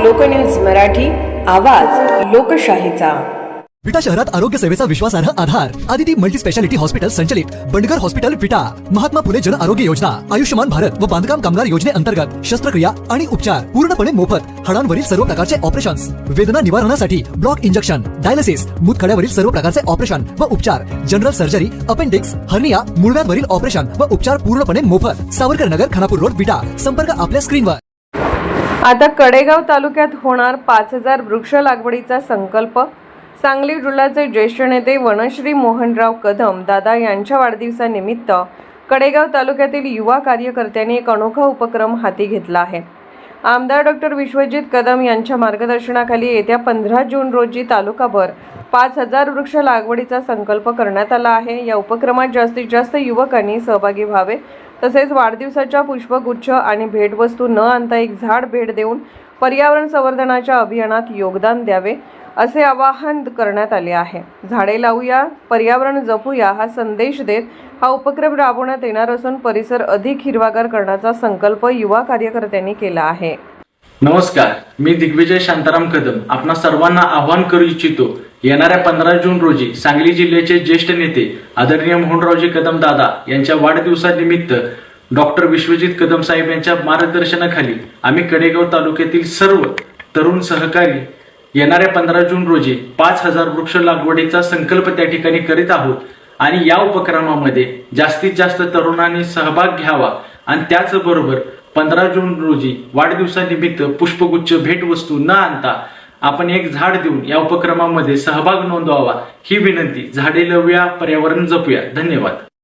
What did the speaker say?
लोकन्यूज मराठी, आवाज लोकशाहीचा। विटा शहरात आरोग्य सेवेचा विश्वासार्ह आधार आदिती मल्टी स्पेशालिटी हॉस्पिटल संचलित बंडगर हॉस्पिटल विटा, महात्मा फुले जन आरोग्य योजना, आयुष्यमान भारत व बांधकाम कामगार योजनेअंतर्गत शस्त्रक्रिया आणि उपचार पूर्णपणे मोफत, हाडांवरील सर्व प्रकारचे ऑपरेशन्स, वेदना निवारणासाठी ब्लॉक इंजेक्शन, डायलिसिस, मूतखड्यावरील सर्व प्रकारचे ऑपरेशन व उपचार, जनरल सर्जरी, अपेंडिक्स, हर्निया, मूळव्याधवरील ऑपरेशन व उपचार पूर्णपणे मोफत। सावरकर नगर, खानापूर रोड, विटा। संपर्क आपल्या स्क्रीनवर। आता कडेगाव तालुक्यात होणार 5000 वृक्ष लागवडीचा संकल्प। सांगली जिल्ह्याचे ज्येष्ठ नेते वनश्री मोहनराव कदम दादा यांच्या वाढदिवसानिमित्त कडेगाव तालुक्यातील युवा कार्यकर्त्यांनी एक अनोखा उपक्रम हाती घेतला आहे। आमदार डॉक्टर विश्वजित कदम यांच्या मार्गदर्शनाखाली येत्या 15 जून रोजी तालुकाभर 5000 वृक्ष लागवडीचा संकल्प करण्यात आला आहे। या उपक्रमात जास्तीत जास्त युवकांनी सहभागी व्हावे, तसेच वाढदिवसाच्या पुष्पगुच्छ आणि भेटवस्तू न आणता एक झाड भेट देऊन पर्यावरण संवर्धनाच्या अभियानात योगदान द्यावे, असे आवाहन करण्यात आले आहे। झाडे लावूया, पर्यावरण जपूया हा संदेश देत हा उपक्रम राबवण्यात येणार असून परिसर अधिक हिरवागार करण्याचा संकल्प युवा कार्यकर्त्यांनी केला आहे। नमस्कार, मी दिग्विजय शांताराम कदम आपणा सर्वांना आवाहन करू इच्छितो। येणाऱ्या 15 जून रोजी सांगली जिल्ह्याचे ज्येष्ठ नेते आदरणीय मोहनरावजी कदम दादा यांच्या वाढदिवसानिमित्त डॉक्टर विश्वजित कदम साहेब यांच्या मार्गदर्शनाखाली आम्ही कडेगाव तालुक्यातील सर्व तरुण सहकारी येणाऱ्या 15 जून रोजी 5000 वृक्ष लागवडीचा संकल्प त्या ठिकाणी करीत आहोत आणि या उपक्रमामध्ये जास्तीत जास्त तरुणांनी सहभाग घ्यावा आणि त्याचबरोबर 15 जून रोजी वाढदिवसानिमित्त पुष्पगुच्छ भेटवस्तू न आणता आपण एक झाड देऊन या उपक्रमामध्ये सहभाग नोंदवावा ही विनंती। झाडे लावूया, पर्यावरण जपूया। धन्यवाद।